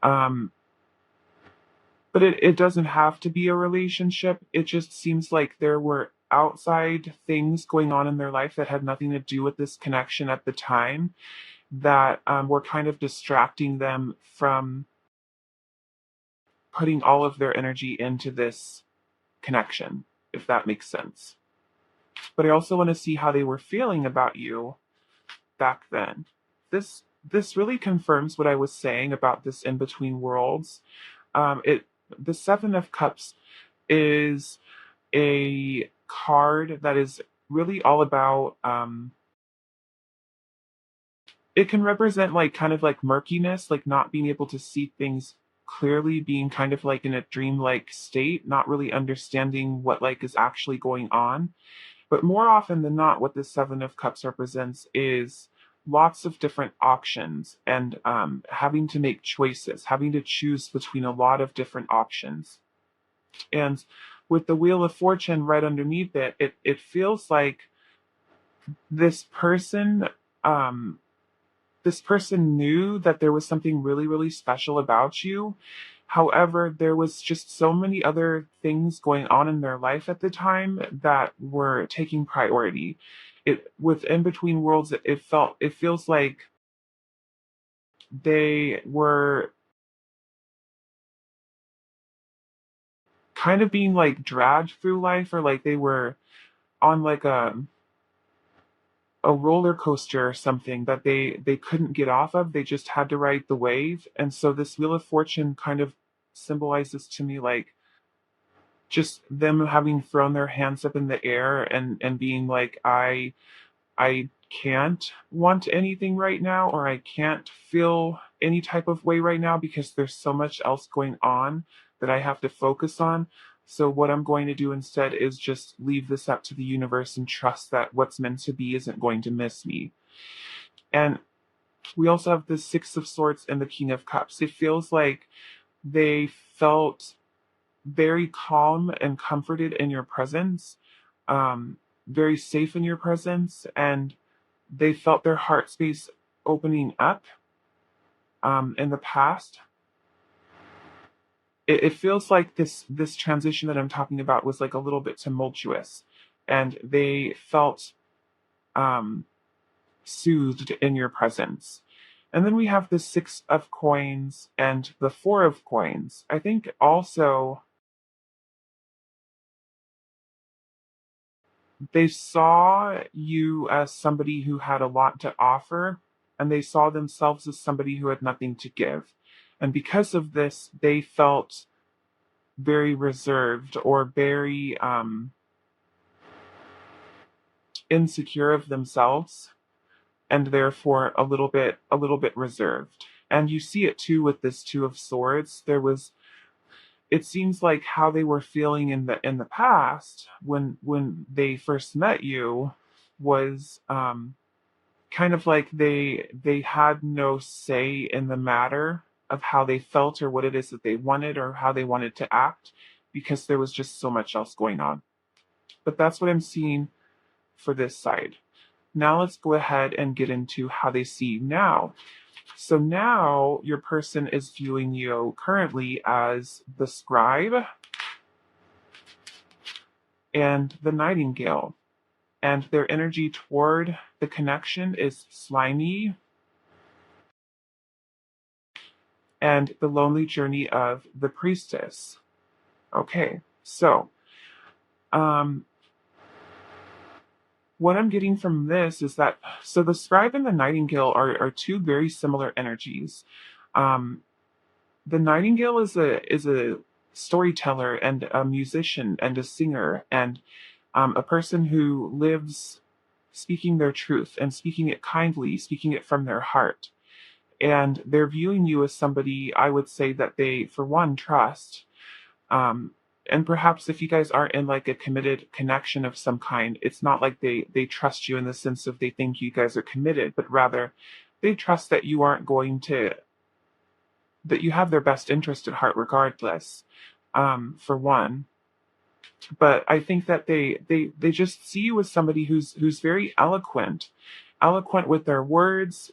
Um, but it doesn't have to be a relationship. It just seems like there were outside things going on in their life that had nothing to do with this connection at the time that were kind of distracting them from putting all of their energy into this connection, if that makes sense. But I also want to see how they were feeling about you back then. This really confirms what I was saying about this in between worlds. It the Seven of Cups is a card that is really all about it can represent like kind of like murkiness, like not being able to see things clearly, being kind of like in a dreamlike state, not really understanding what like is actually going on. But more often than not, what the Seven of Cups represents is lots of different options and having to make choices, having to choose between a lot of different options. And with the Wheel of Fortune right underneath it, it feels like this person um, this person knew that there was something really, really special about you. However, there was just so many other things going on in their life at the time that were taking priority. It with In Between Worlds, it feels like they were kind of being like dragged through life, or like they were on like a roller coaster or something that they couldn't get off of. They just had to ride the wave. And so this Wheel of Fortune kind of symbolizes to me like just them having thrown their hands up in the air and being like, I can't want anything right now, or I can't feel any type of way right now because there's so much else going on that I have to focus on. So what I'm going to do instead is just leave this up to the universe and trust that what's meant to be isn't going to miss me. And we also have the Six of Swords and the King of Cups. It feels like they felt very calm and comforted in your presence, um, very safe in your presence, and they felt their heart space opening up in the past. It feels like this transition that I'm talking about was like a little bit tumultuous, and they felt um, soothed in your presence. And then we have the Six of Coins and the Four of Coins. I think also they saw you as somebody who had a lot to offer, and they saw themselves as somebody who had nothing to give. And because of this, they felt very reserved or very insecure of themselves, and therefore a little bit reserved. And you see it too with this Two of Swords. It seems like how they were feeling in the past when they first met you was kind of like they had no say in the matter of how they felt or what it is that they wanted or how they wanted to act, because there was just so much else going on. But that's what I'm seeing for this side. Now let's go ahead and get into how they see you now. So now your person is viewing you currently as the scribe and the nightingale. And their energy toward the connection is slimy and the lonely journey of the priestess. Okay, so um, what I'm getting from this is that so the scribe and the nightingale are two very similar energies. Um, the nightingale is a storyteller and a musician and a singer and a person who lives speaking their truth and speaking it kindly, speaking it from their heart. And they're viewing you as somebody I would say that they, for one, trust. Um, and perhaps if you guys aren't in like a committed connection of some kind, it's not like they trust you in the sense of they think you guys are committed, but rather they trust that you aren't going to that you have their best interest at heart regardless, for one. But I think that they just see you as somebody who's very eloquent, eloquent with their words,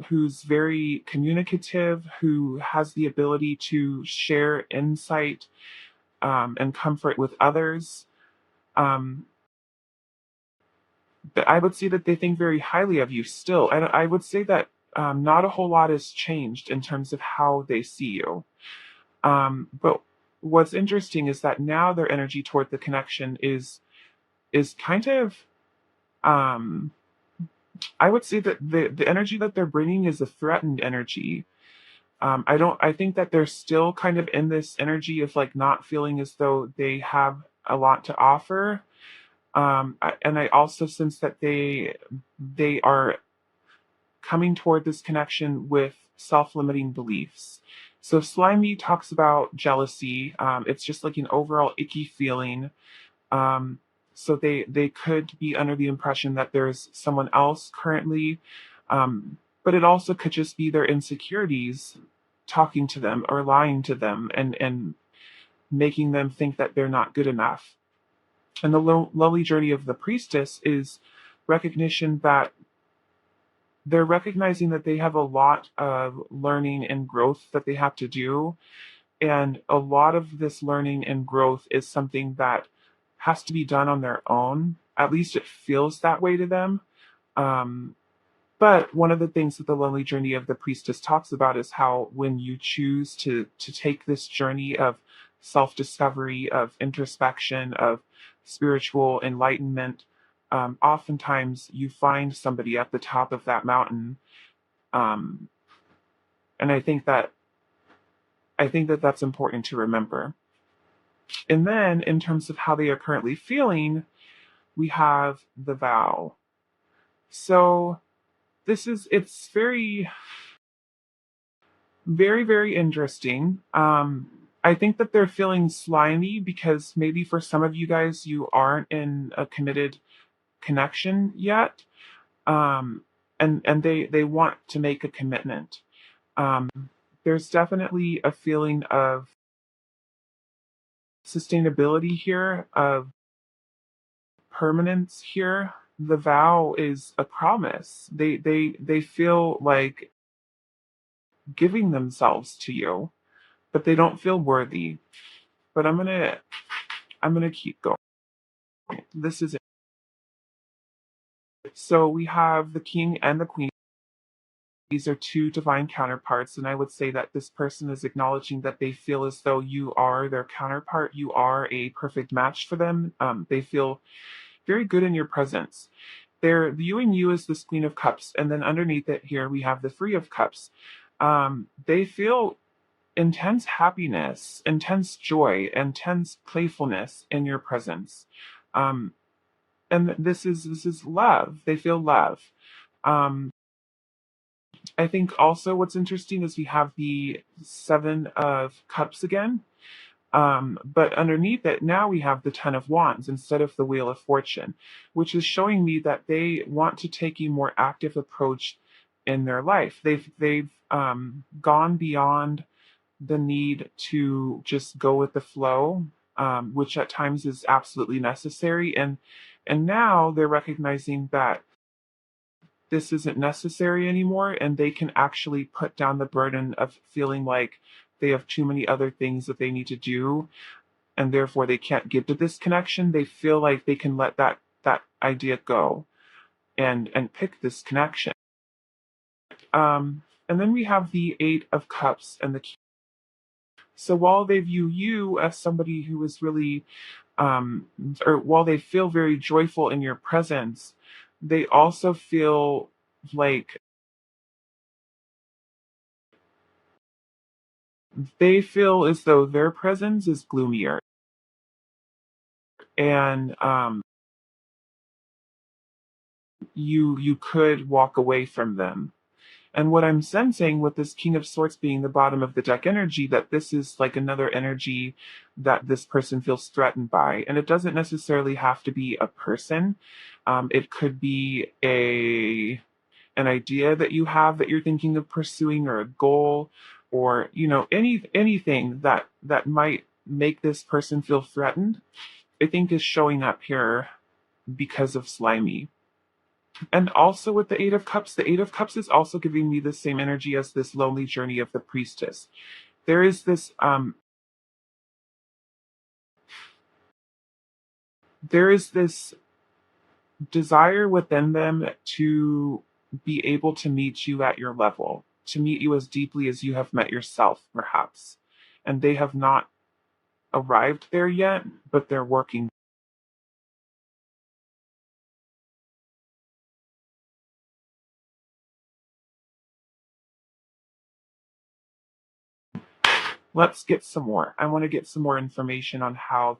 who's very communicative, who has the ability to share insight and comfort with others. Um, but I would say that they think very highly of you still. And I would say that not a whole lot has changed in terms of how they see you. But what's interesting is that now their energy toward the connection is kind of um, I would say that the energy that they're bringing is a threatened energy. I think that they're still kind of in this energy of like not feeling as though they have a lot to offer. And I also sense that they are coming toward this connection with self-limiting beliefs. So slimy talks about jealousy. It's just like an overall icky feeling. Um, so they could be under the impression that there's someone else currently, but it also could just be their insecurities talking to them or lying to them and making them think that they're not good enough. And the lowly journey of the priestess is recognition that they're recognizing that they have a lot of learning and growth that they have to do. And a lot of this learning and growth is something that has to be done on their own. At least it feels that way to them. Um, but one of the things that the lonely journey of the priestess talks about is how when you choose to take this journey of self-discovery, of introspection, of spiritual enlightenment, oftentimes you find somebody at the top of that mountain. Um, and I think that that's important to remember. And then in terms of how they are currently feeling, we have the vow. So it's very, very, very interesting. I think that they're feeling slimy because maybe for some of you guys, you aren't in a committed connection yet. Um, and they want to make a commitment. Um, there's definitely a feeling of sustainability here, of permanence here. The vow is a promise. They feel like giving themselves to you, but they don't feel worthy. But I'm gonna keep going. This is it. So we have the king and the queen. These are two divine counterparts, and I would say that this person is acknowledging that they feel as though you are their counterpart. You are a perfect match for them. They feel very good in your presence. They're viewing you as this Queen of Cups, and then underneath it here we have the Three of Cups. They feel intense happiness, intense joy, intense playfulness in your presence. Um, and this is love. They feel love. Um, I think also what's interesting is we have the Seven of Cups again. But underneath it, now we have the Ten of Wands instead of the Wheel of Fortune, which is showing me that they want to take a more active approach in their life. They've gone beyond the need to just go with the flow, which at times is absolutely necessary, and now they're recognizing that this isn't necessary anymore, and they can actually put down the burden of feeling like they have too many other things that they need to do and therefore they can't get to this connection. They feel like they can let that idea go and pick this connection. And then we have the Eight of Cups and the King. So while they view you as somebody who is really, or while they feel very joyful in your presence, they also feel like they feel as though their presence is gloomier, and you could walk away from them. And what I'm sensing with this King of Swords being the bottom of the deck energy, that this is like another energy that this person feels threatened by. And it doesn't necessarily have to be a person. It could be an idea that you have that you're thinking of pursuing, or a goal, or anything that might make this person feel threatened. I think is showing up here because of slimy. And also with the Eight of Cups is also giving me the same energy as this lonely journey of the priestess. There is this desire within them to be able to meet you at your level, to meet you as deeply as you have met yourself, perhaps. And they have not arrived there yet, but they're working. Let's get some more. I want to get some more information on how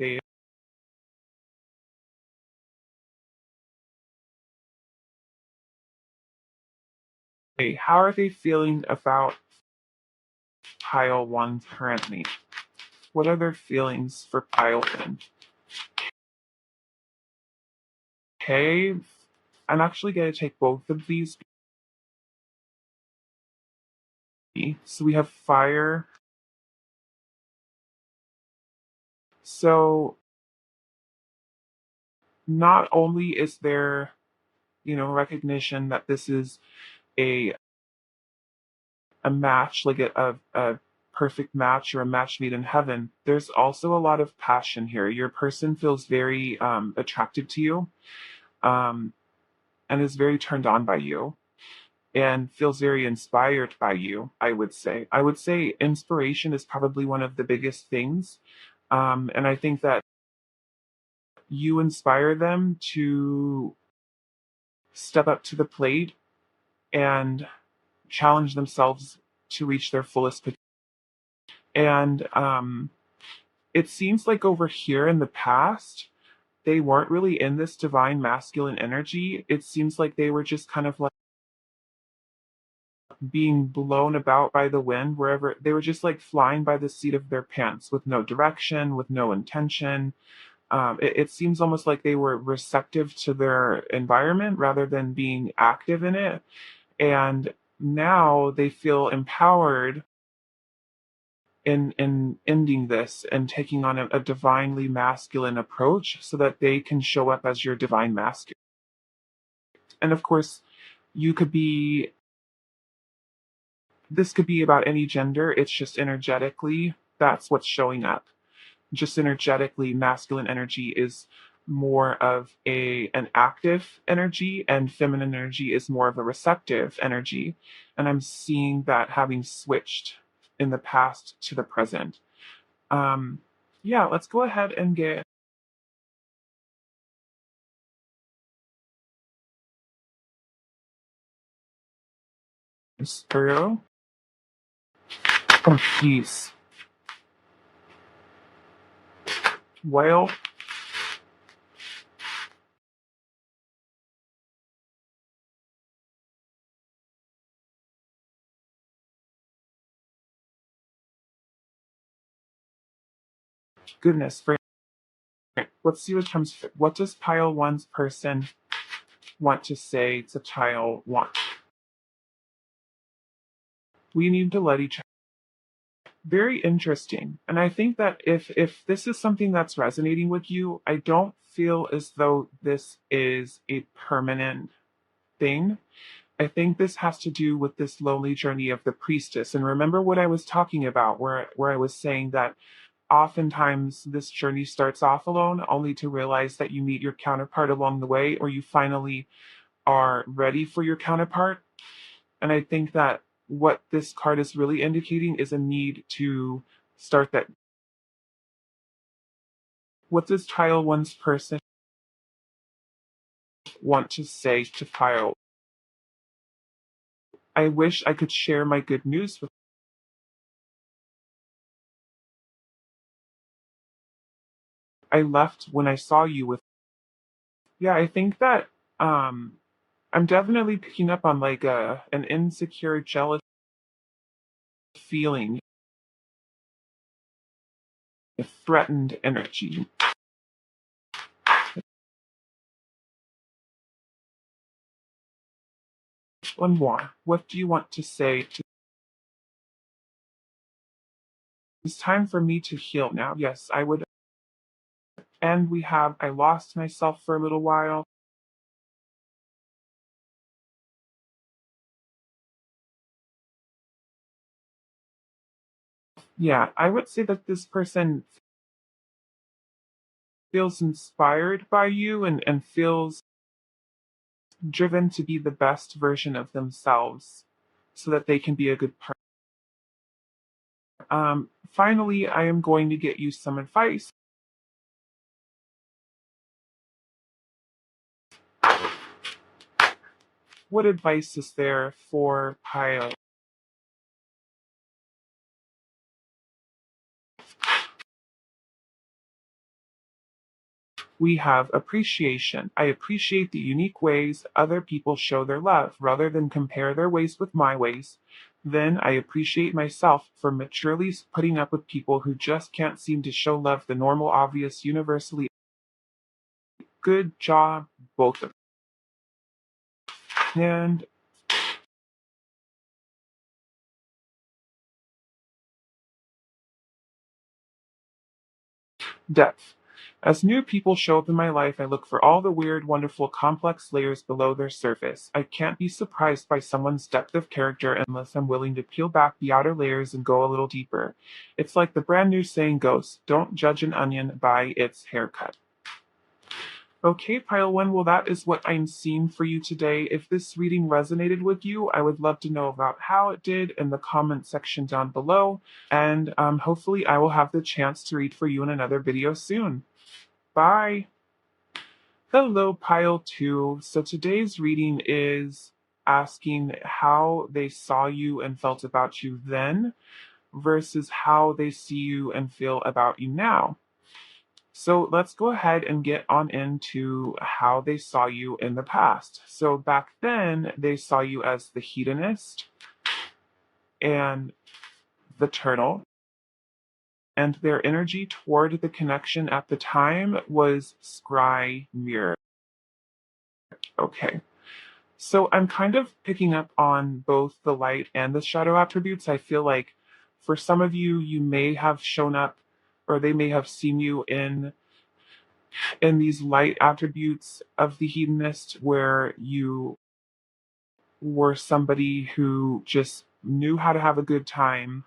are they feeling about pile one currently? What are their feelings for pile one? Okay, I'm actually going to take both of these. So we have fire. So not only is there, recognition that this is a match, like a perfect match or a match made in heaven, there's also a lot of passion here. Your person feels very attracted to you, um, and is very turned on by you, and feels very inspired by you, I would say inspiration is probably one of the biggest things. And I think that you inspire them to step up to the plate and challenge themselves to reach their fullest potential. And it seems like over here in the past, they weren't really in this divine masculine energy. It seems like they were just kind of like being blown about by the wind wherever they were, just like flying by the seat of their pants with no direction, with no intention. It seems almost like they were receptive to their environment rather than being active in it. And now they feel empowered in ending this and taking on a divinely masculine approach so that they can show up as your divine masculine. And of course, you could be this could be about any gender. It's just energetically that's what's showing up. Just energetically, masculine energy is more of a an active energy, and feminine energy is more of a receptive energy. And I'm seeing that having switched in the past to the present. Um, yeah, let's go ahead and get through. Oh, jeez. Well, goodness, let's see what comes. What does pile one's person want to say to pile one? We need to let each. Very interesting. And I think that if this is something that's resonating with you, I don't feel as though this is a permanent thing. I think this has to do with this lonely journey of the priestess. And remember what I was talking about, where I was saying that oftentimes this journey starts off alone, only to realize that you meet your counterpart along the way, or you finally are ready for your counterpart. And I think that what this card is really indicating is a need to start that. What does Tile One's person want to say to Tile? I wish I could share my good news with. I left when I saw you with. Yeah, I think that um I'm definitely picking up on like an insecure, jealous feeling, a threatened energy. One more. What do you want to say to. It's time for me to heal now. Yes, I would. And we have. I lost myself for a little while. Yeah, I would say that this person feels inspired by you and feels driven to be the best version of themselves so that they can be a good partner. Finally, I am going to get you some advice. What advice is there for Pio? We have appreciation. I appreciate the unique ways other people show their love rather than compare their ways with my ways. Then I appreciate myself for maturely putting up with people who just can't seem to show love the normal, obvious, universally. Good job, both of you. And depth. As new people show up in my life, I look for all the weird, wonderful, complex layers below their surface. I can't be surprised by someone's depth of character unless I'm willing to peel back the outer layers and go a little deeper. It's like the brand new saying goes, don't judge an onion by its haircut. Okay, Pile One, well, that is what I'm seeing for you today. If this reading resonated with you, I would love to know about how it did in the comment section down below. And hopefully, I will have the chance to read for you in another video soon. Bye. Hello, Pile 2. So today's reading is asking how they saw you and felt about you then versus how they see you and feel about you now. So let's go ahead and get on into how they saw you in the past. So back then, they saw you as the hedonist and the turtle, and their energy toward the connection at the time was scry mirror. Okay. So I'm kind of picking up on both the light and the shadow attributes. I feel like for some of you, you may have shown up or they may have seen you in these light attributes of the hedonist where you were somebody who just knew how to have a good time.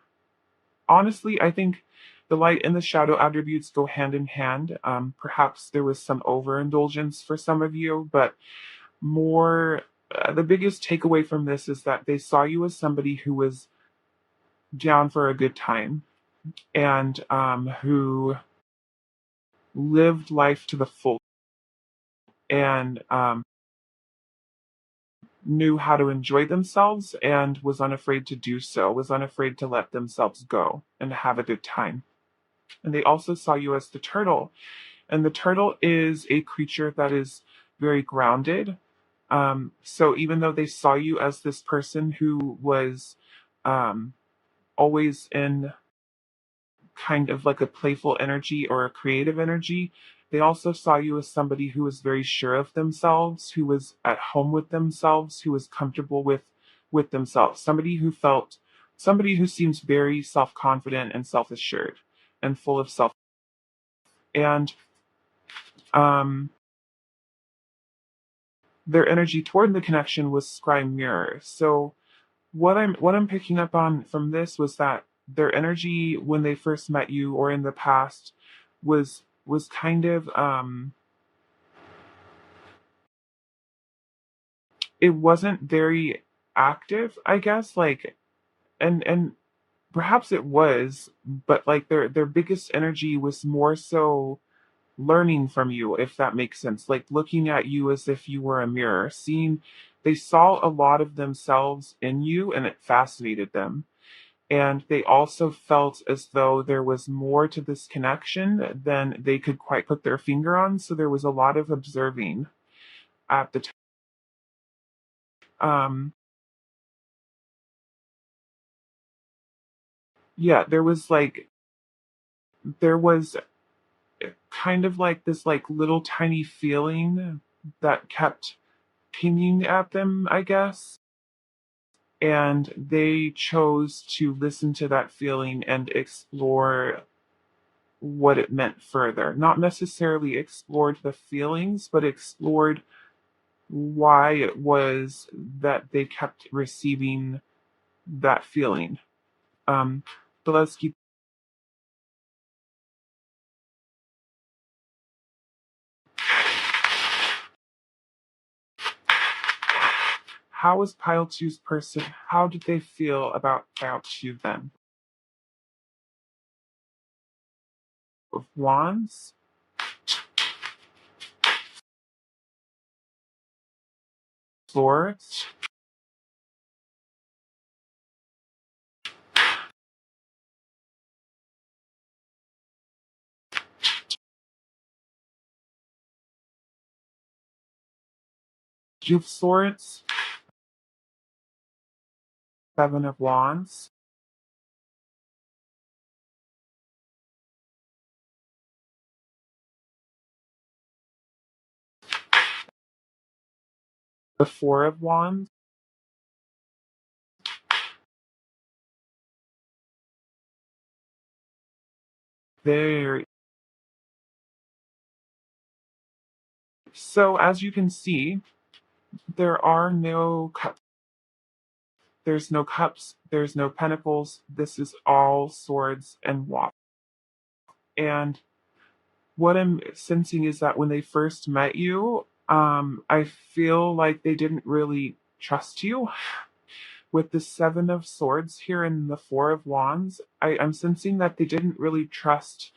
Honestly, I think the light and the shadow attributes go hand in hand. Perhaps there was some overindulgence for some of you, but more the biggest takeaway from this is that they saw you as somebody who was down for a good time and who lived life to the full and knew how to enjoy themselves and was unafraid to do so, was unafraid to let themselves go and have a good time. And they also saw you as the turtle. And the turtle is a creature that is very grounded. So even though they saw you as this person who was um, always in kind of like a playful energy or a creative energy, they also saw you as somebody who was very sure of themselves, who was at home with themselves, who was comfortable with themselves, somebody who seems very self-confident and self-assured and full of self. And um, their energy toward the connection was scry mirror. So what I'm picking up on from this was that their energy when they first met you or in the past was kind of it wasn't very active, I guess, like and perhaps it was, but like their biggest energy was more so learning from you, if that makes sense, like looking at you as if you were a mirror, seeing they saw a lot of themselves in you and it fascinated them. And they also felt as though there was more to this connection than they could quite put their finger on. So there was a lot of observing at the time. Um, yeah, there was kind of like this like little tiny feeling that kept pinging at them, I guess. And they chose to listen to that feeling and explore what it meant further. Not necessarily explored the feelings, but explored why it was that they kept receiving that feeling. Um, So let's keep. How is pile two's person? How did they feel about pile two then? Of wands, swords, two of swords, seven of wands, the four of wands. Very. So as you can see, there are no cups. There's no cups. There's no pentacles. This is all swords and wands. And what I'm sensing is that when they first met you, I feel like they didn't really trust you. With the seven of swords here and the four of wands, I'm sensing that they didn't really trust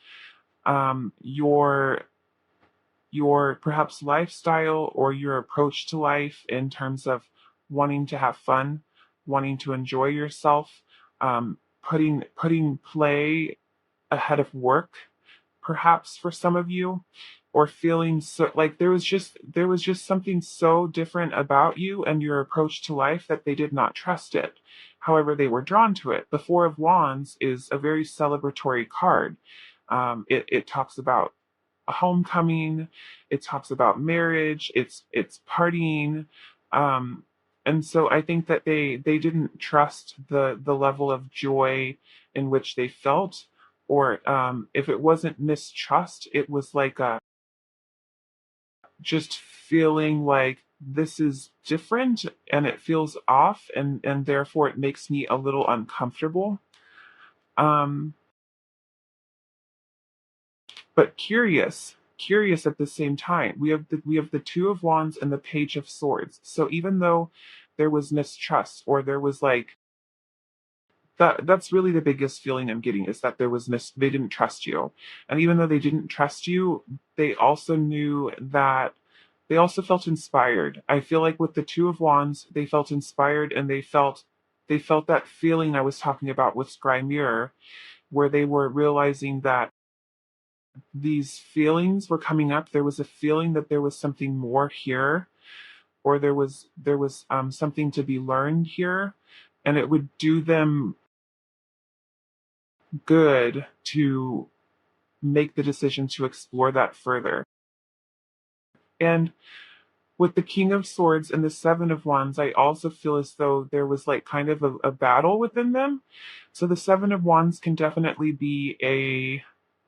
your perhaps lifestyle or your approach to life in terms of wanting to have fun, wanting to enjoy yourself, putting play ahead of work, perhaps for some of you, or feeling so like there was just something so different about you and your approach to life that they did not trust it. However, they were drawn to it. The Four of Wands is a very celebratory card. It talks about a homecoming. It talks about marriage. It's partying. Um, and so I think that they didn't trust the level of joy in which they felt, or if it wasn't mistrust, it was like a just feeling like this is different and it feels off, and therefore it makes me a little uncomfortable. Um, but curious at the same time. We have the two of wands and the page of swords. So even though there was mistrust, or there was like that's really the biggest feeling I'm getting, is that they didn't trust you. And even though they didn't trust you, they also knew that they also felt inspired. I feel like with the two of wands, they felt inspired, and they felt that feeling I was talking about with scry mirror, where they were realizing that these feelings were coming up. There was a feeling that there was something more here, or there was something to be learned here, and it would do them good to make the decision to explore that further. And with the King of Swords and the Seven of Wands, I also feel as though there was like kind of a battle within them. So the Seven of Wands can definitely be a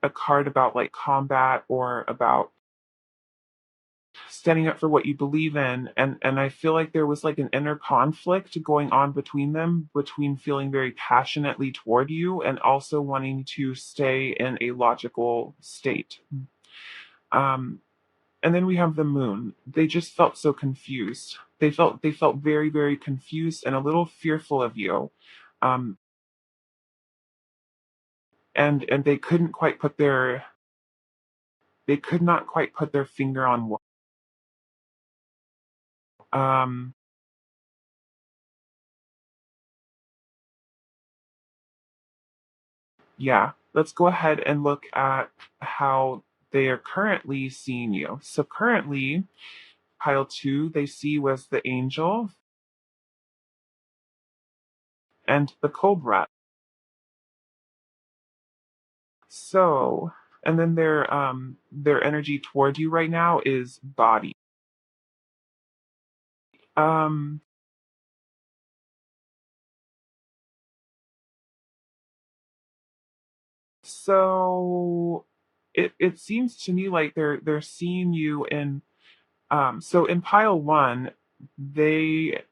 card about like combat, or about standing up for what you believe in, and I feel like there was like an inner conflict going on between them, between feeling very passionately toward you and also wanting to stay in a logical state. um and then we have the moon. They just felt so confused. They felt very, very confused and a little fearful of you. Um and and they could not quite put their finger on what. um Yeah, let's go ahead and look at how they are currently seeing you. So currently, pile two, they see you as the angel and the cobra. So, and then their energy toward you right now is body. Um, so it seems to me like they're seeing you in. So in pile one, they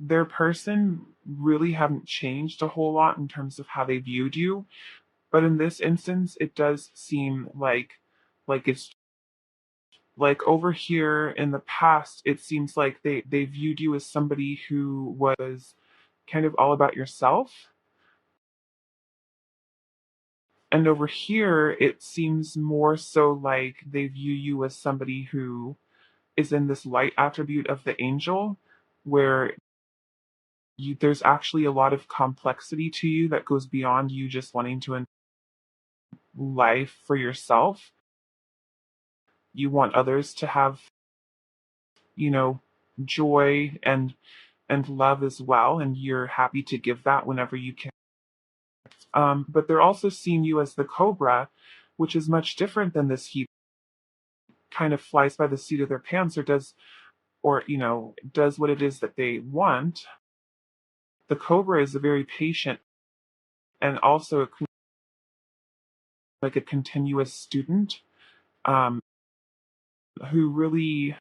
their person really haven't changed a whole lot in terms of how they viewed you. But in this instance, it does seem like it's like over here in the past, it seems like they viewed you as somebody who was kind of all about yourself. And over here, it seems more so like they view you as somebody who is in this light attribute of the angel, where there's actually a lot of complexity to you that goes beyond you just wanting to life for yourself. You want others to have, you know, joy and love as well, and you're happy to give that whenever you can. But they're also seeing you as the cobra, which is much different than this. He kind of flies by the seat of their pants, or does what it is that they want. The cobra is a very patient and also like a continuous student, um, who really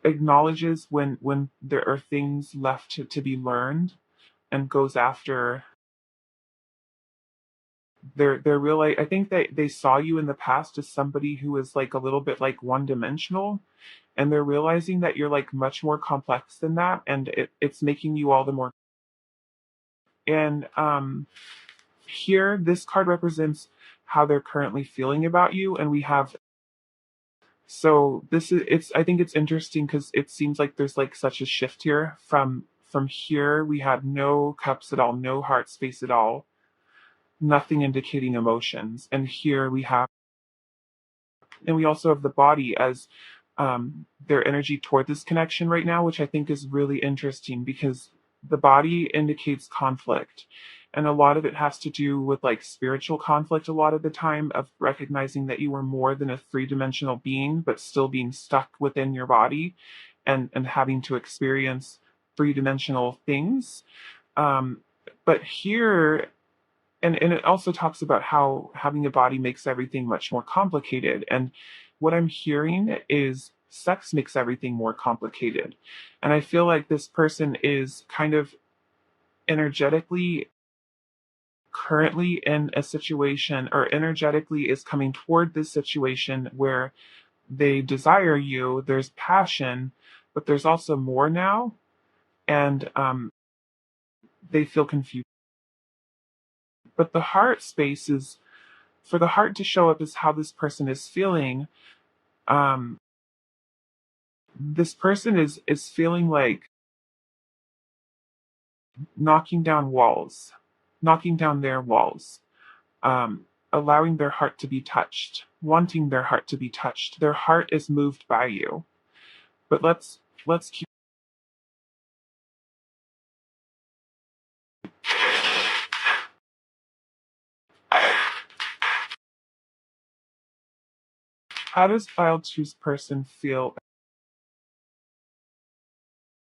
acknowledges when there are things left to be learned, and goes after their real. I think they saw you in the past as somebody who is like a little bit like one dimensional, and they're realizing that you're like much more complex than that, and it's making you all the more. And here, this card represents how they're currently feeling about you, and we have. So this is it's I think it's interesting because it seems like there's like such a shift here from here we had no cups at all, no heart space at all, nothing indicating emotions. And here we have, and we also have the body as their energy toward this connection right now, which I think is really interesting because the body indicates conflict. And a lot of it has to do with like spiritual conflict a lot of the time, of recognizing that you are more than a three-dimensional being, but still being stuck within your body and having to experience three-dimensional things. Um, but here, and it also talks about how having a body makes everything much more complicated. And what I'm hearing is sex makes everything more complicated. And I feel like this person is kind of energetically currently in a situation, or energetically is coming toward this situation where they desire you, there's passion, but there's also more now. And they feel confused. But the heart space is, for the heart to show up as how this person is feeling. um this person is feeling like knocking down walls, knocking down their walls, allowing their heart to be touched, wanting their heart to be touched. Their heart is moved by you. But let's keep. How does file two's person feel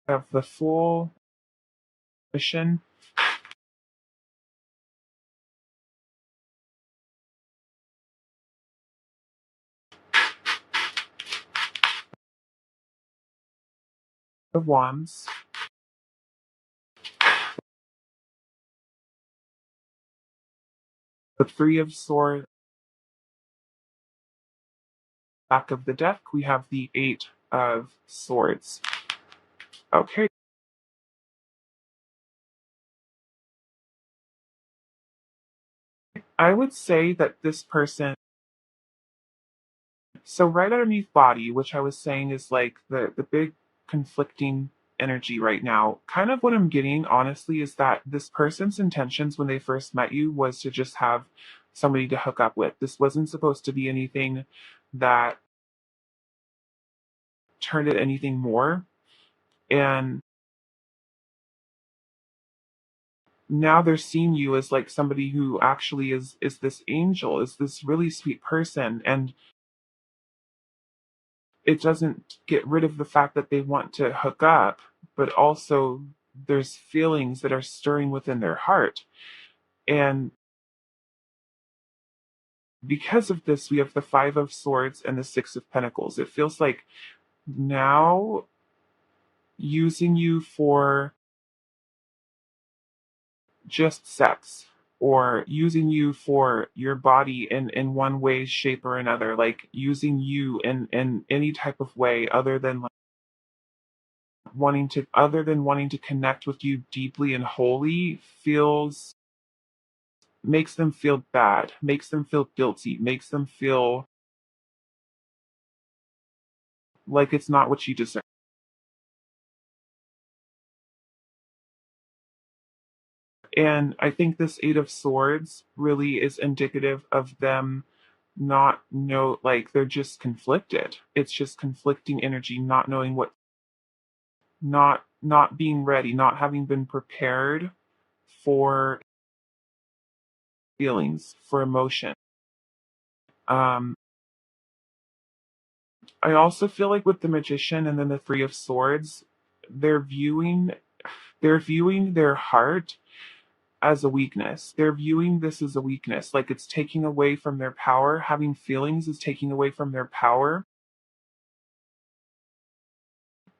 of the full mission of wands, the three of swords? Back of the deck we have the eight of swords. Okay. I would say that this person, so right underneath body, which I was saying is like the big conflicting energy right now, kind of what I'm getting honestly is that this person's intentions when they first met you was to just have somebody to hook up with. This wasn't supposed to be anything that turned into anything more. And now they're seeing you as like somebody who actually is this angel, is this really sweet person. And it doesn't get rid of the fact that they want to hook up, but also there's feelings that are stirring within their heart. And because of this, we have the Five of Swords and the Six of Pentacles. It feels like now using you for just sex, or using you for your body in one way, shape, or another, like using you in any type of way other than like wanting to connect with you deeply and wholly, feels makes them feel bad, makes them feel guilty, makes them feel like it's not what you deserve. And I think this Eight of Swords really is indicative of them not know, like they're just conflicted. It's just conflicting energy, not knowing what, not being ready, not having been prepared for feelings, for emotion. Um, I also feel like with the Magician and then the Three of Swords, they're viewing they're viewing their heart as a weakness. They're viewing this as a weakness, like it's taking away from their power. Having feelings is taking away from their power,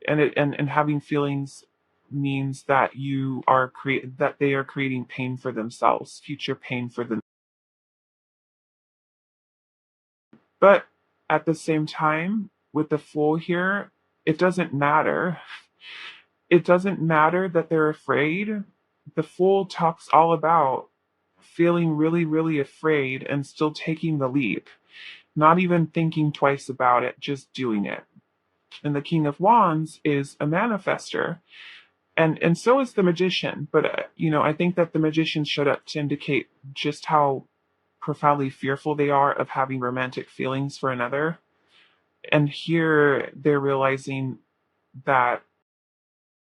and having feelings means that that they are creating pain for themselves, future pain for them. But at the same time, with the Fool here, it doesn't matter. It doesn't matter that they're afraid. The Fool talks all about feeling really, really afraid and still taking the leap, not even thinking twice about it, just doing it. And the King of Wands is a manifester, and so is the Magician. But I think that the Magician showed up to indicate just how profoundly fearful they are of having romantic feelings for another. And here they're realizing that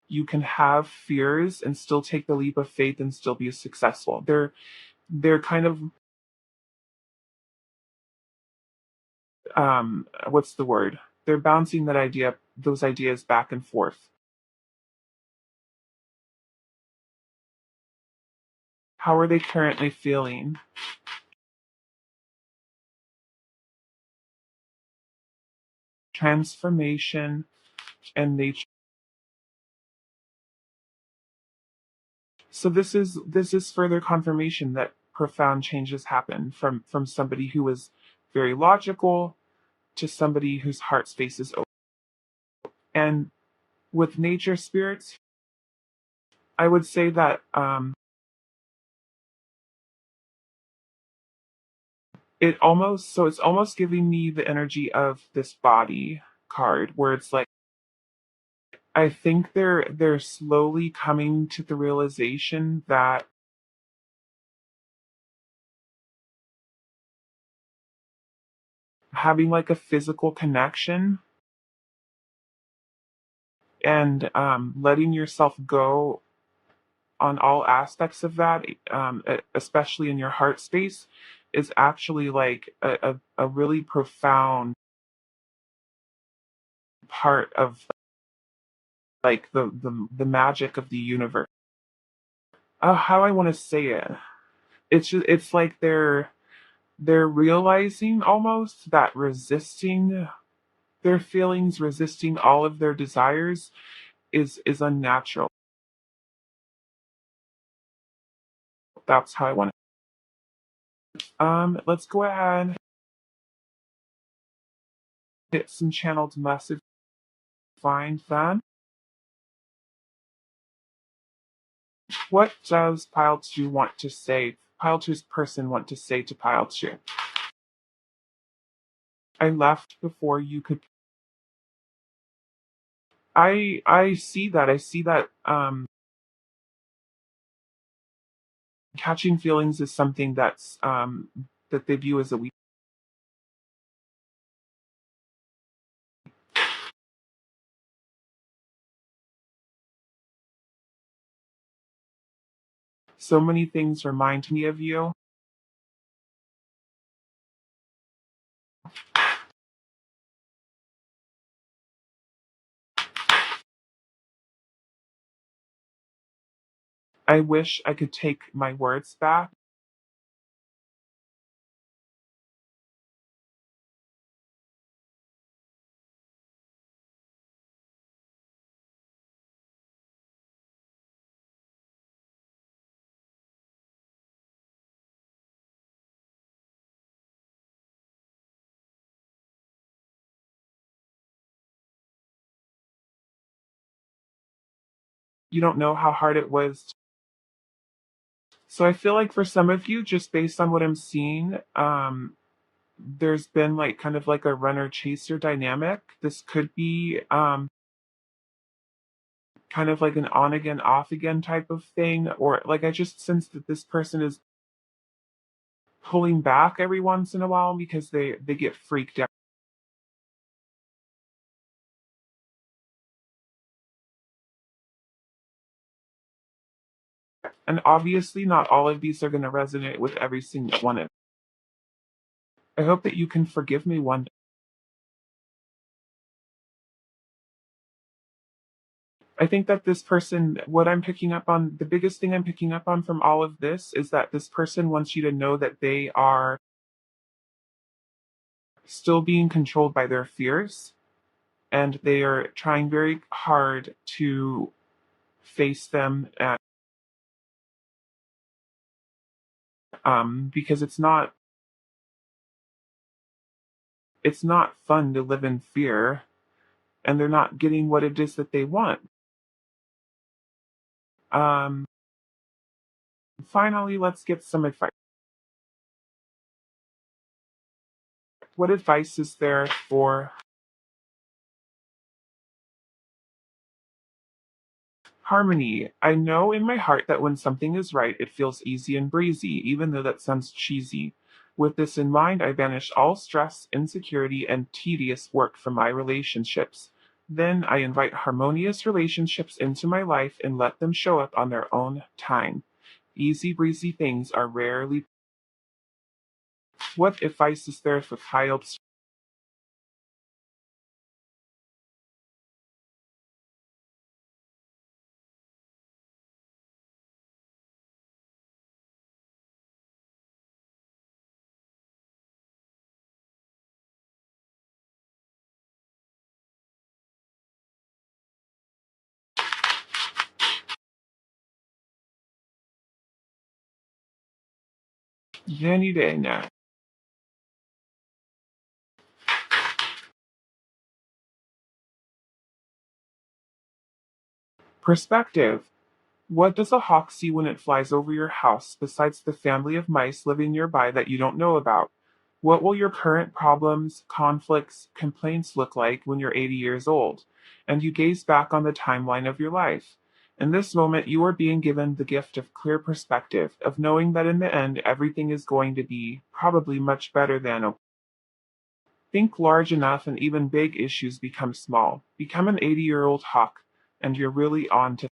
you can have fears and still take the leap of faith and still be successful. They're kind of what's the word? They're bouncing those ideas back and forth. How are they currently feeling? Transformation and nature. So this is further confirmation that profound changes happen from somebody who was very logical to somebody whose heart space is open. And with nature spirits, I would say that it's almost giving me the energy of this body card, where it's like I think they're slowly coming to the realization that having like a physical connection and letting yourself go on all aspects of that, especially in your heart space, is actually like a really profound part of like the magic of the universe. How I want to say it. It's like they're realizing almost that resisting their feelings, resisting all of their desires is unnatural. That's how I want it. Let's go ahead, hit some channeled message. Find that. What does pile two want to say? Pile two's person want to say to pile two? I left before you could. I see that. I see that. Catching feelings is something that they view as a weak. So many things remind me of you. I wish I could take my words back. You don't know how hard it was. So I feel like for some of you, just based on what I'm seeing, there's been like kind of like a runner chaser dynamic. This could be kind of like an on again, off again type of thing, or like I just sense that this person is pulling back every once in a while because they get freaked out. And obviously, not all of these are going to resonate with every single one of. I hope that you can forgive me one. I think that this person, what I'm picking up on, the biggest thing I'm picking up on from all of this is that this person wants you to know that they are still being controlled by their fears and they are trying very hard to face them at, because it's not fun to live in fear and they're not getting what it is that they want. Um, Finally, let's get some advice. What advice is there for harmony? I know in my heart that when something is right, it feels easy and breezy, even though that sounds cheesy. With this in mind, I banish all stress, insecurity, and tedious work from my relationships. Then I invite harmonious relationships into my life and let them show up on their own time. Easy breezy things are rarely. What advice is there for Kyle? Jenny Dana. Perspective. What does a hawk see when it flies over your house besides the family of mice living nearby that you don't know about? What will your current problems, conflicts, complaints look like when you're 80 years old and you gaze back on the timeline of your life? In this moment, you are being given the gift of clear perspective, of knowing that in the end, everything is going to be probably much better than. Think large enough and even big issues become small. Become an 80-year-old hawk, and you're really on to.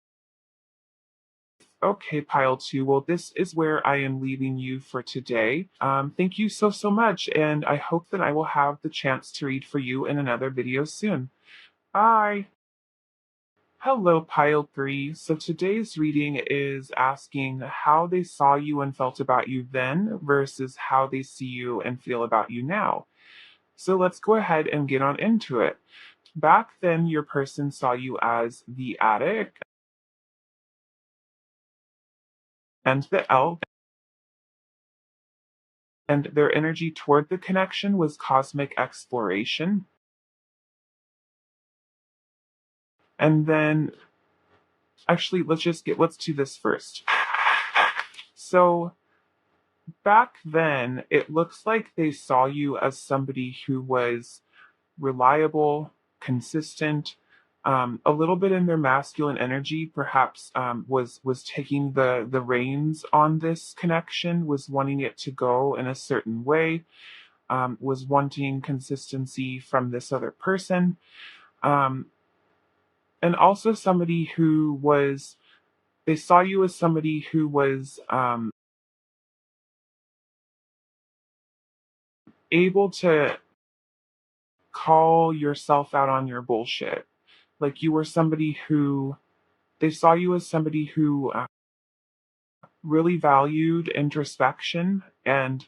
Okay, pile two. Well, this is where I am leaving you for today. Thank you so much, and I hope that I will have the chance to read for you in another video soon. Bye. Hello, pile three. So today's reading is asking how they saw you and felt about you then versus how they see you and feel about you now. So let's go ahead and get on into it. Back then, your person saw you as the addict and the elf, and their energy toward the connection was cosmic exploration. And then, actually, let's do this first. So, back then, it looks like they saw you as somebody who was reliable, consistent, a little bit in their masculine energy, perhaps was taking the reins on this connection, was wanting it to go in a certain way, was wanting consistency from this other person, um, and also somebody who was. They saw you as somebody who was able to call yourself out on your bullshit. Like you were somebody who they saw you as somebody who really valued introspection and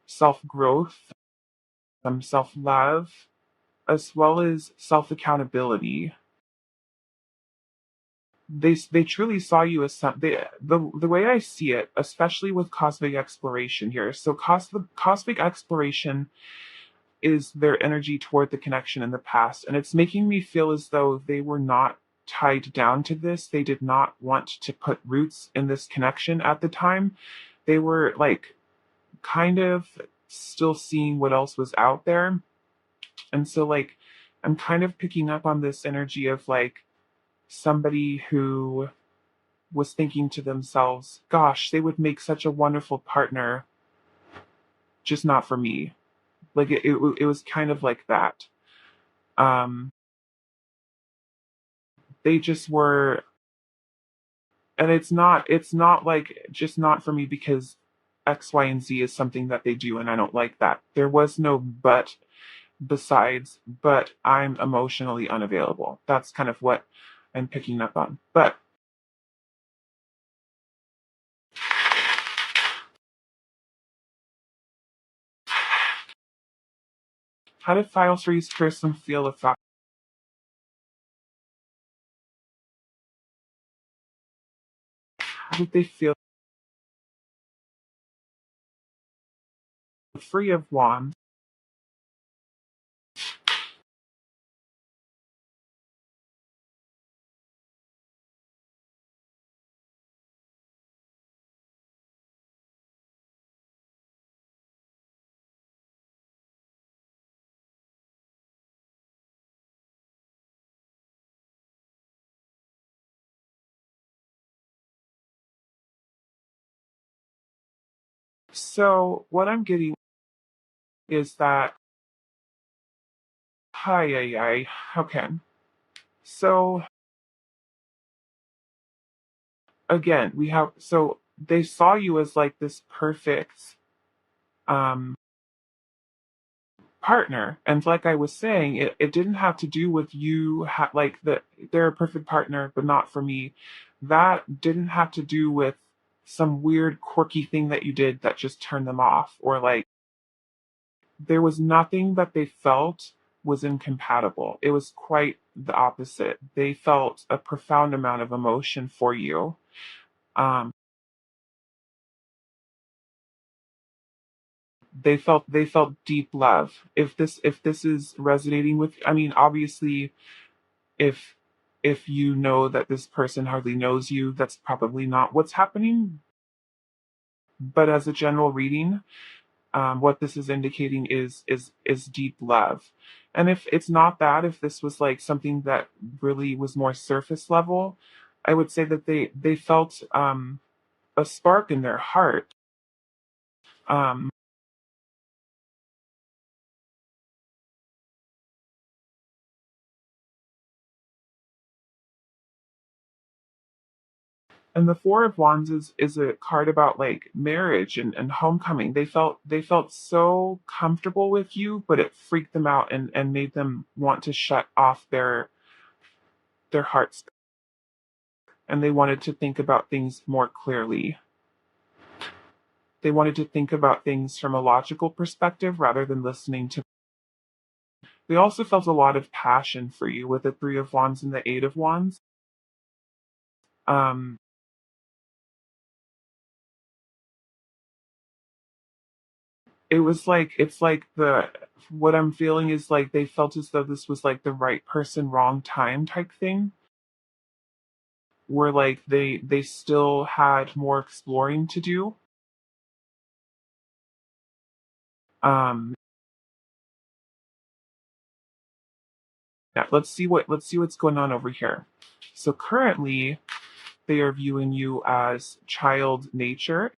self growth, self love, as well as self accountability. They truly saw you as the way I see it, especially with cosmic exploration here. So cosmic exploration is their energy toward the connection in the past, and it's making me feel as though they were not tied down to this. They did not want to put roots in this connection at the time. They were like kind of still seeing what else was out there. And so, like, I'm kind of picking up on this energy of like somebody who was thinking to themselves, gosh, they would make such a wonderful partner, just not for me. Like, it was kind of like that. Um, they just were, and it's not like just not for me because X, Y, and Z is something that they do, and I don't like that. There was no but besides, but I'm emotionally unavailable. That's kind of what I'm picking up on. But how did Files for Each person feel about? How did they feel? Free of Wands. So what I'm getting is that hi, okay. So again, we have so they saw you as like this perfect um partner, and like I was saying, it didn't have to do with you like that they're a perfect partner but not for me. That didn't have to do with some weird quirky thing that you did that just turned them off, or like there was nothing that they felt was incompatible. It was quite the opposite. They felt a profound amount of emotion for you. um they felt deep love. If this is resonating with, I mean, obviously, if you know that this person hardly knows you, that's probably not what's happening. But as a general reading, what this is indicating is deep love. And if it's not that, if this was like something that really was more surface level, I would say that they felt a spark in their heart. Um, and the Four of Wands is a card about like marriage and homecoming. They felt so comfortable with you, but it freaked them out and made them want to shut off their hearts, and they wanted to think about things more clearly. They wanted to think about things from a logical perspective rather than listening to. They also felt a lot of passion for you with the Three of Wands and the Eight of Wands. Um, it was like it's like the what I'm feeling is like they felt as though this was like the right person, wrong time type thing, where like they still had more exploring to do. Um, yeah, let's see what's going on over here. So currently, they are viewing you as child nature,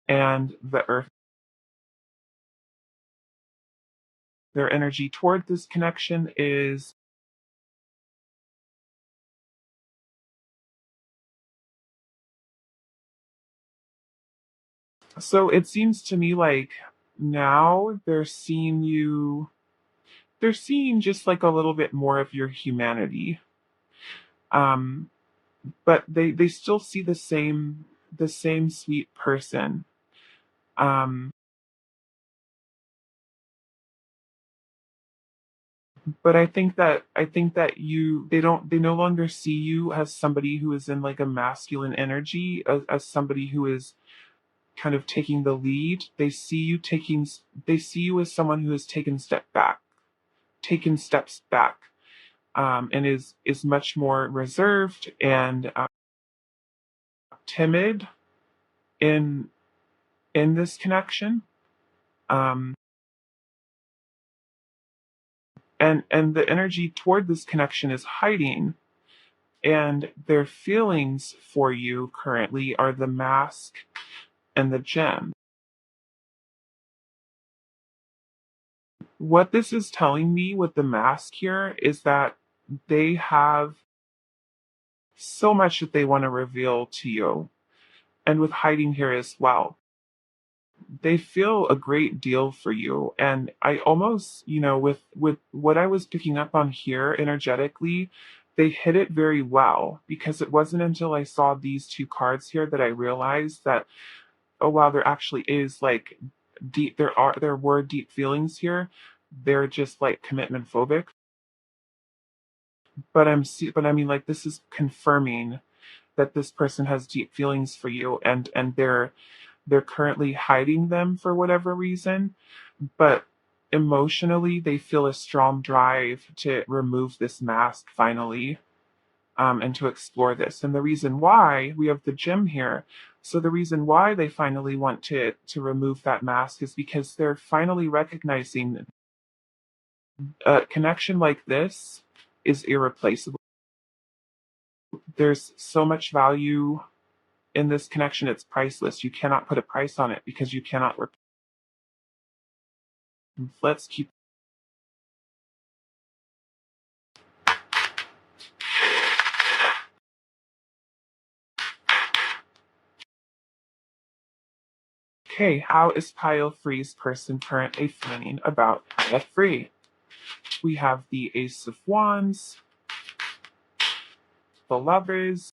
and the earth. Their energy toward this connection is so it seems to me like now they're seeing just like a little bit more of your humanity. Um, but they still see the same sweet person. Um, but I think that you they no longer see you as somebody who is in like a masculine energy, as somebody who is kind of taking the lead. They see you as someone who has taken a step back. taken steps back, and is much more reserved and timid in this connection. Um, and the energy toward this connection is hiding, and their feelings for you currently are the mask and the gem. What this is telling me with the mask here is that they have so much that they want to reveal to you, and with hiding here as well. They feel a great deal for you, and I almost, with what I was picking up on here energetically, they hit it very well, because it wasn't until I saw these two cards here that I realized that, oh wow, there actually is like deep, there were deep feelings here. They're just like commitment phobic, but I mean, like, this is confirming that this person has deep feelings for you, and they're currently hiding them for whatever reason, but emotionally they feel a strong drive to remove this mask finally, and to explore this. And the reason why we have the gem here, so the reason why they finally want to remove that mask is because they're finally recognizing a connection like this is irreplaceable. There's so much value in this connection, it's priceless. You cannot put a price on it because you cannot. Let's keep. Okay, how is Pile Free's person currently feeling about Pile Free? We have the Ace of Wands, the Lovers.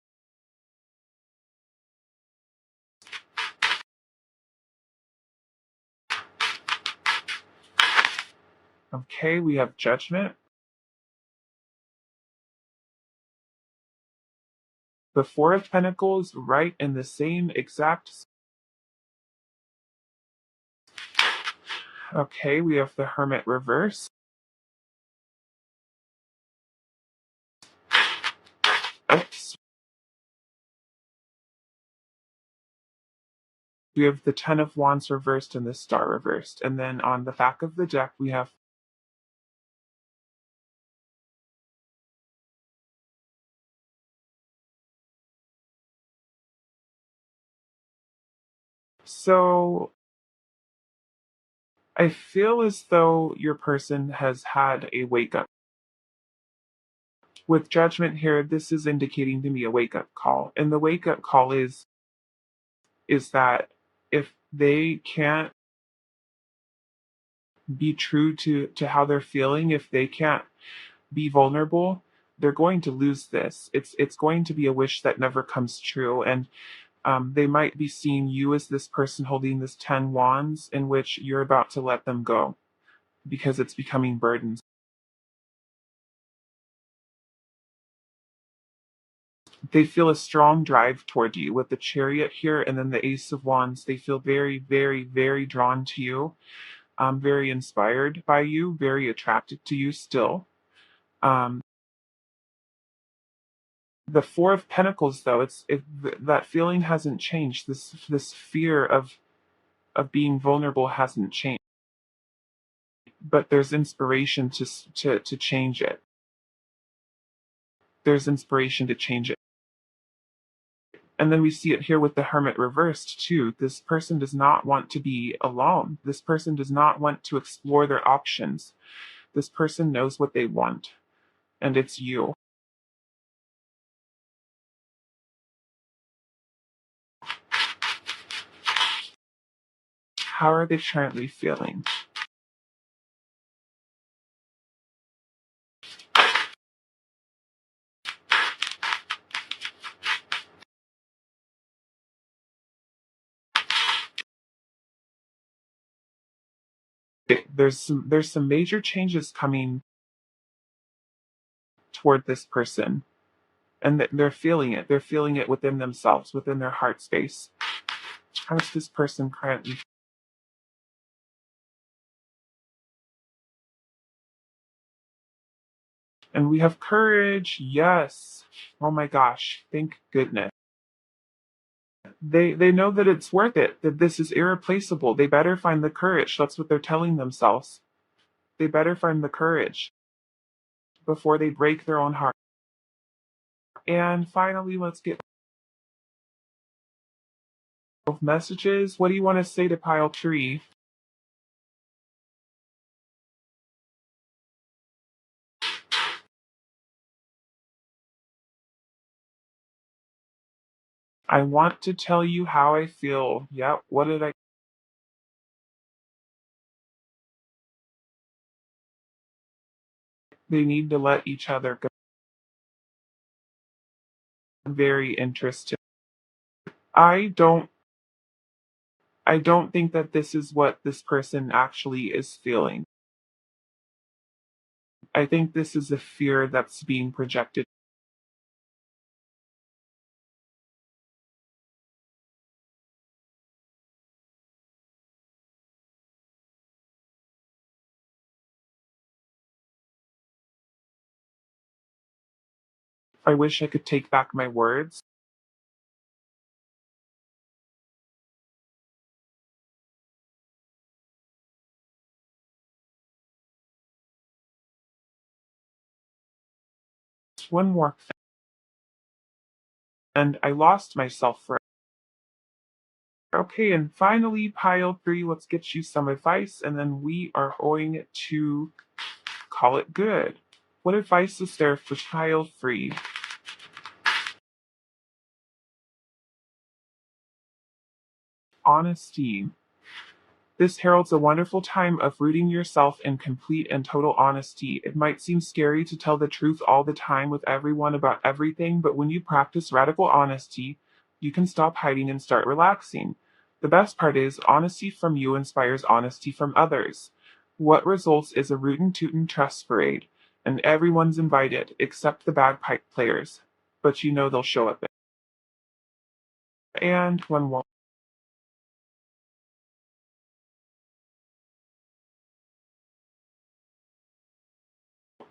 Okay, we have Judgment. The Four of Pentacles right in the same exact. Okay, we have the Hermit reverse. Oops. We have the Ten of Wands reversed and the Star reversed. And then on the back of the deck, we have. So I feel as though your person has had a wake up. With Judgment here, this is indicating to me a wake up call. And the wake up call is that if they can't be true to how they're feeling, if they can't be vulnerable, they're going to lose this. It's going to be a wish that never comes true. And they might be seeing you as this person holding this 10 wands in which you're about to let them go because it's becoming burdensome. They feel a strong drive toward you with the Chariot here and then the Ace of Wands. They feel very, very, very drawn to you, very inspired by you, very attracted to you still. Um, the Four of Pentacles, though, that feeling hasn't changed. This fear of being vulnerable hasn't changed, but there's inspiration to change it. There's inspiration to change it. And then we see it here with the Hermit reversed too. This person does not want to be alone. This person does not want to explore their options. This person knows what they want, and it's you. How are they currently feeling? There's some major changes coming toward this person, and they're feeling it. They're feeling it within themselves, within their heart space. How is this person currently? And we have courage. Yes. Oh my gosh. Thank goodness. They know that it's worth it, that this is irreplaceable. They better find the courage. That's what they're telling themselves. They better find the courage before they break their own heart. And finally, let's get messages. What do you want to say to pile 3? I want to tell you how I feel. Yep. What did I? They need to let each other go. Very interested. I don't I don't think that this is what this person actually is feeling. I think this is a fear that's being projected. I wish I could take back my words. One more thing, and I lost myself for. Okay, and finally, pile 3, let's get you some advice, and then we are going to call it good. What advice is there for pile 3? Honesty. This heralds a wonderful time of rooting yourself in complete and total honesty. It might seem scary to tell the truth all the time with everyone about everything, but when you practice radical honesty, you can stop hiding and start relaxing. The best part is, honesty from you inspires honesty from others. What results is a rootin' tootin' trust parade, and everyone's invited except the bagpipe players. But you know they'll show up. And one won't.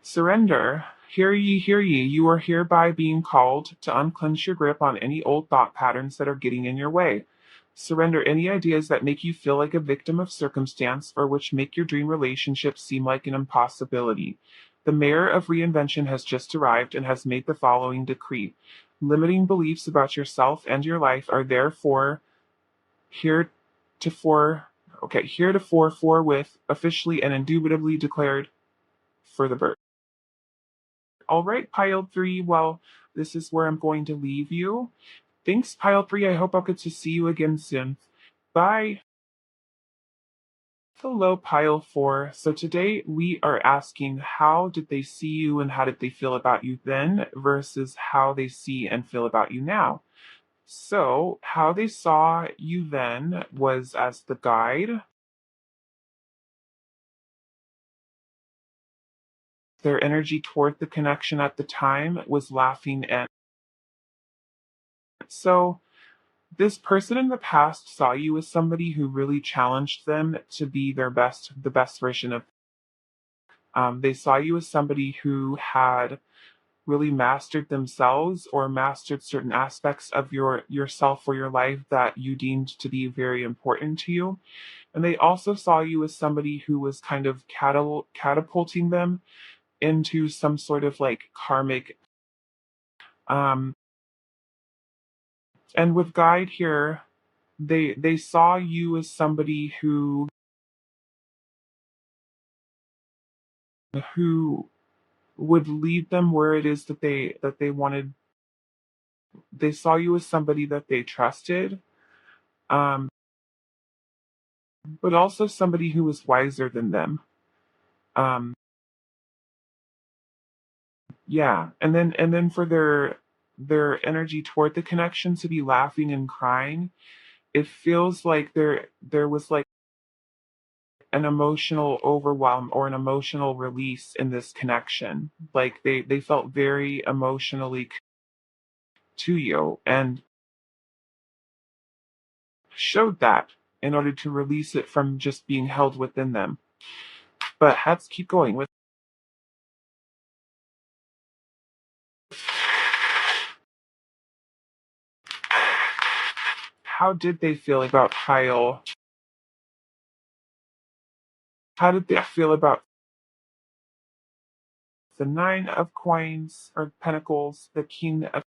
Surrender. Hear ye, you are hereby being called to unclench your grip on any old thought patterns that are getting in your way. Surrender any ideas that make you feel like a victim of circumstance or which make your dream relationship seem like an impossibility. The mayor of reinvention has just arrived and has made the following decree. Limiting beliefs about yourself and your life are therefore heretofore forthwith officially and indubitably declared for the birth. All right, pile 3. Well, this is where I'm going to leave you. Thanks, pile 3. I hope I'll get to see you again soon. Bye. Hello, pile 4. So today we are asking how did they see you and how did they feel about you then versus how they see and feel about you now. So, how they saw you then was as the guide. Their energy toward the connection at the time was laughing and so this person in the past saw you as somebody who really challenged them to be the best version of. They saw you as somebody who had really mastered themselves or mastered certain aspects of yourself or your life that you deemed to be very important to you. And they also saw you as somebody who was kind of catapulting them into some sort of like karmic. Um, and with guide here, they saw you as somebody who would lead them where it is that they wanted. They saw you as somebody that they trusted, um, but also somebody who was wiser than them. Um, yeah, and then for their energy toward the connection to be laughing and crying, it feels like there was like an emotional overwhelm or an emotional release in this connection. Like they felt very emotionally to you and showed that in order to release it from just being held within them. But let's keep going with how did they feel about Kyle? How did they feel about the Nine of Coins or Pentacles, the King of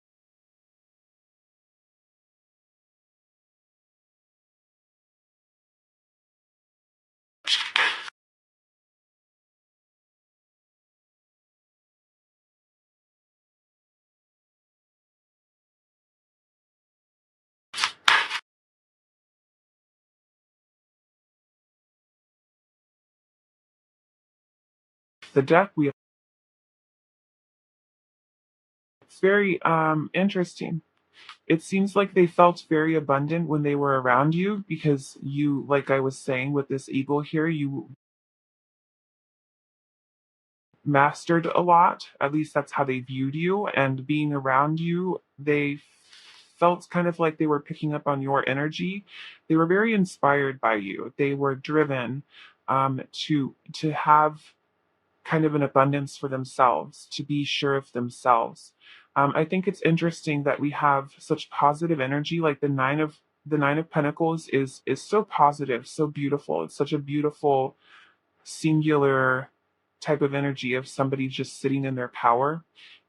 the Death Wheel? It's very interesting. It seems like they felt very abundant when they were around you because you, like I was saying with this eagle here, you mastered a lot. At least that's how they viewed you. And being around you, they felt kind of like they were picking up on your energy. They were very inspired by you. They were driven to have kind of an abundance for themselves, to be sure of themselves. I think it's interesting that we have such positive energy. Like the Nine of Pentacles is so positive, so beautiful. It's such a beautiful singular type of energy of somebody just sitting in their power.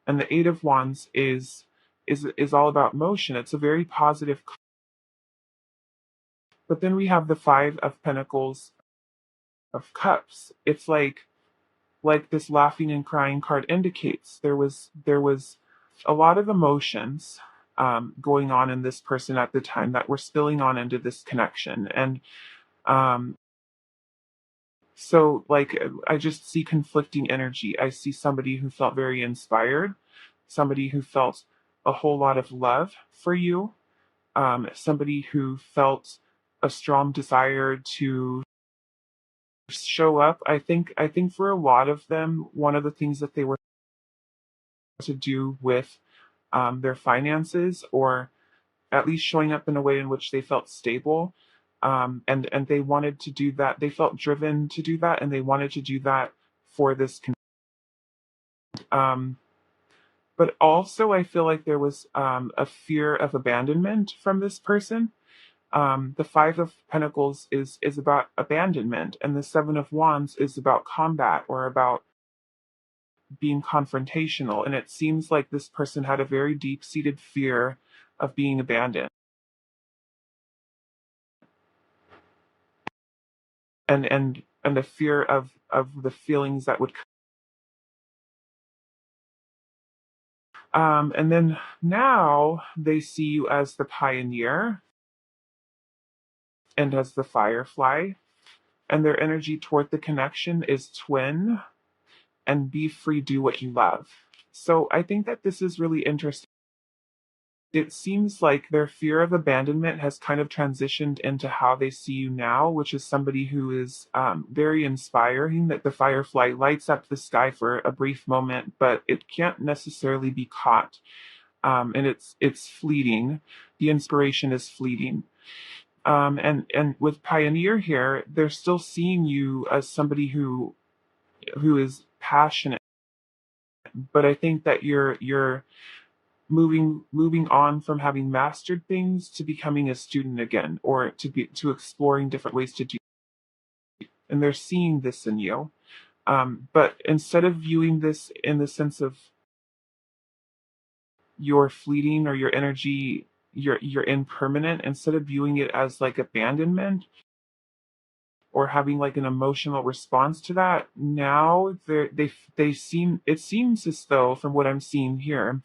And the Eight of Wands is all about motion. It's a very positive. But then we have the Five of Pentacles of Cups. It's like this laughing and crying card indicates there was a lot of emotions going on in this person at the time that were spilling on into this connection. And um, so, like, I just see conflicting energy. I see somebody who felt very inspired, somebody who felt a whole lot of love for you, somebody who felt a strong desire to show up. I think for a lot of them, one of the things that they were to do with their finances, or at least showing up in a way in which they felt stable. And they wanted to do that. They felt driven to do that, and they wanted to do that for this. Um, but also, I feel like there was a fear of abandonment from this person. The Five of Pentacles is about abandonment, and the Seven of Wands is about combat or about being confrontational. And it seems like this person had a very deep-seated fear of being abandoned, and the fear of the feelings that would. And then now they see you as the pioneer and as the firefly, and their energy toward the connection is twin and be free, do what you love. So I think that this is really interesting. It seems like their fear of abandonment has kind of transitioned into how they see you now, which is somebody who is very inspiring, that the firefly lights up the sky for a brief moment, but it can't necessarily be caught. And it's fleeting. The inspiration is fleeting. And with Pioneer here, they're still seeing you as somebody who is passionate, but I think that you're moving on from having mastered things to becoming a student again, or to exploring different ways to do. And they're seeing this in you. But instead of viewing this in the sense of your fleeting or your energy, you're impermanent, instead of viewing it as like abandonment or having like an emotional response to that, now they seem, it seems as though, from what I'm seeing here,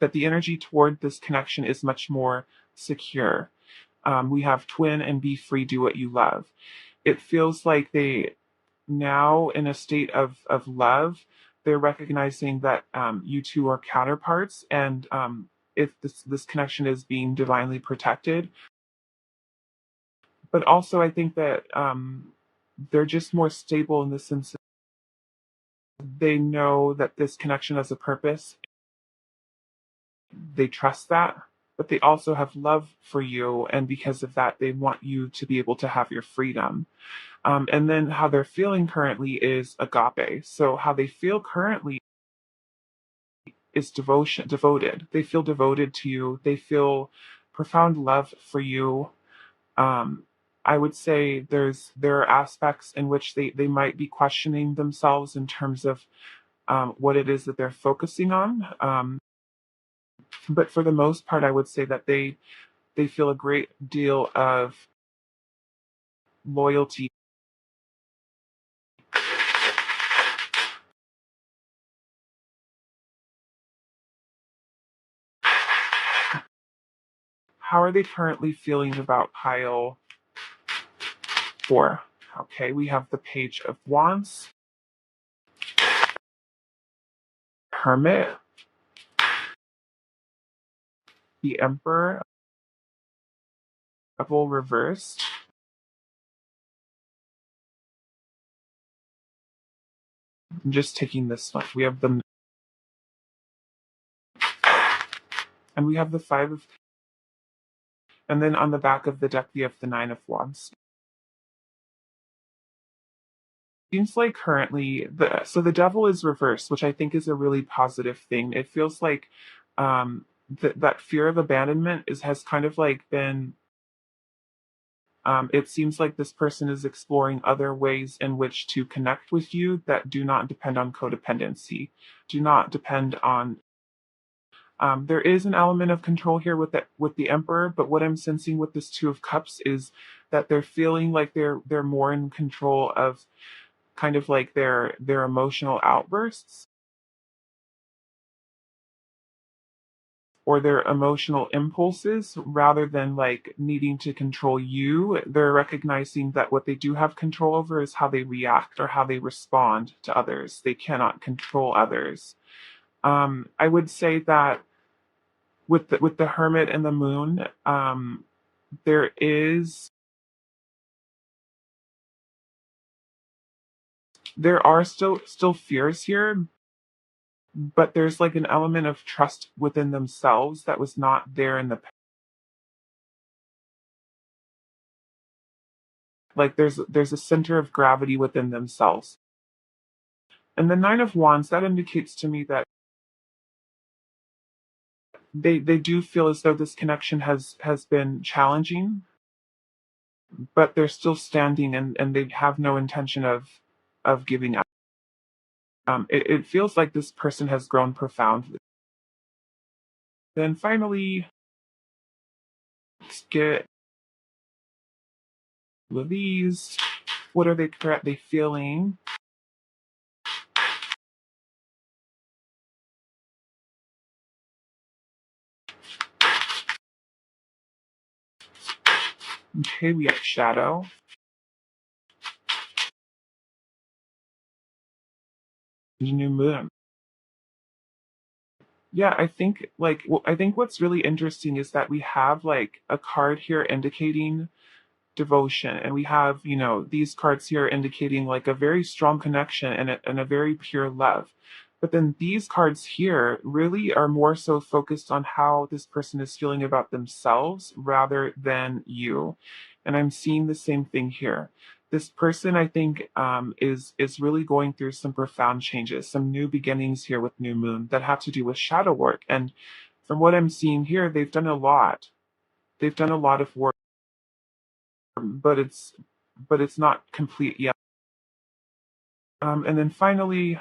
that the energy toward this connection is much more secure. We have twin and be free, do what you love. It feels like they now, in a state of love, they're recognizing that you two are counterparts, and if this connection is being divinely protected. But also, I think that they're just more stable in the sense that they know that this connection has a purpose. They trust that, but they also have love for you, and because of that, they want you to be able to have your freedom. And then how they're feeling currently is agape. So how they feel currently is devoted. They feel devoted to you. They feel profound love for you. Um, I would say there are aspects in which they might be questioning themselves in terms of what it is that they're focusing on. But for the most part, I would say that they feel a great deal of loyalty. How are they currently feeling about pile 4? Okay, we have the Page of Wands, Hermit, the Emperor, Devil reversed. I'm just taking this one. We have the and we have the Five of, and then on the back of the deck we have the Nine of Wands. Seems like currently the Devil is reversed, which I think is a really positive thing. It feels like that fear of abandonment has kind of like been. It seems like this person is exploring other ways in which to connect with you that do not depend on codependency, do not depend on. There is an element of control here with the Emperor, but what I'm sensing with this Two of Cups is that they're feeling like they're more in control of kind of like their emotional outbursts or their emotional impulses rather than like needing to control you. They're recognizing that what they do have control over is how they react or how they respond to others. They cannot control others. I would say that with the Hermit and the Moon, there is there are still fears here, but there's like an element of trust within themselves that was not there in the like there's a center of gravity within themselves. And the Nine of Wands, that indicates to me that they do feel as though this connection has been challenging, but they're still standing and they have no intention of giving up. It feels like this person has grown profoundly. Then finally, let's get with these. What are they currently feeling? Okay, we have Shadow. New Moon. Yeah, I think I think what's really interesting is that we have like a card here indicating devotion, and we have these cards here indicating like a very strong connection and a very pure love. But then these cards here really are more so focused on how this person is feeling about themselves rather than you. And I'm seeing the same thing here. This person, I think, is really going through some profound changes, some new beginnings here with New Moon that have to do with shadow work. And from what I'm seeing here, they've done a lot. They've done a lot of work, but it's not complete yet. And then finally,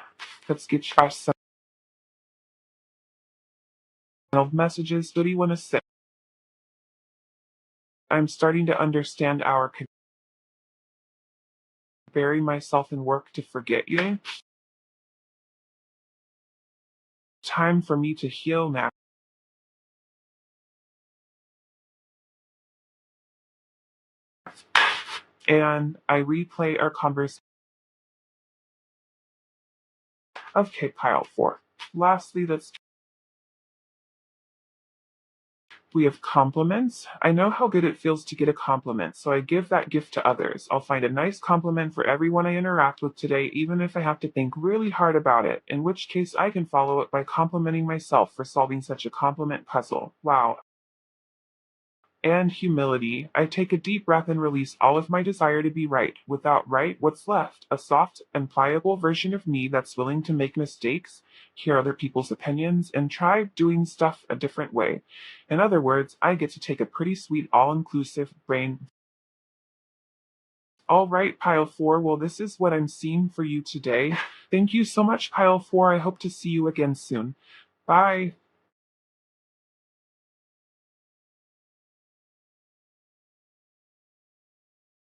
let's get some messages. What do you want to say? I'm starting to understand our bury myself in work to forget you. Time for me to heal now. And I replay our conversation. Okay, pile 4. Lastly, we have compliments. I know how good it feels to get a compliment, so I give that gift to others. I'll find a nice compliment for everyone I interact with today, even if I have to think really hard about it, in which case I can follow it by complimenting myself for solving such a compliment puzzle. Wow. and humility. I take a deep breath and release all of my desire to be right. Without right, what's left? A soft and pliable version of me that's willing to make mistakes, hear other people's opinions, and try doing stuff a different way. In other words, I get to take a pretty sweet all-inclusive brain. All right, pile four. Well, this is what I'm seeing for you today. Thank you so much, pile four. I hope to see you again soon. Bye.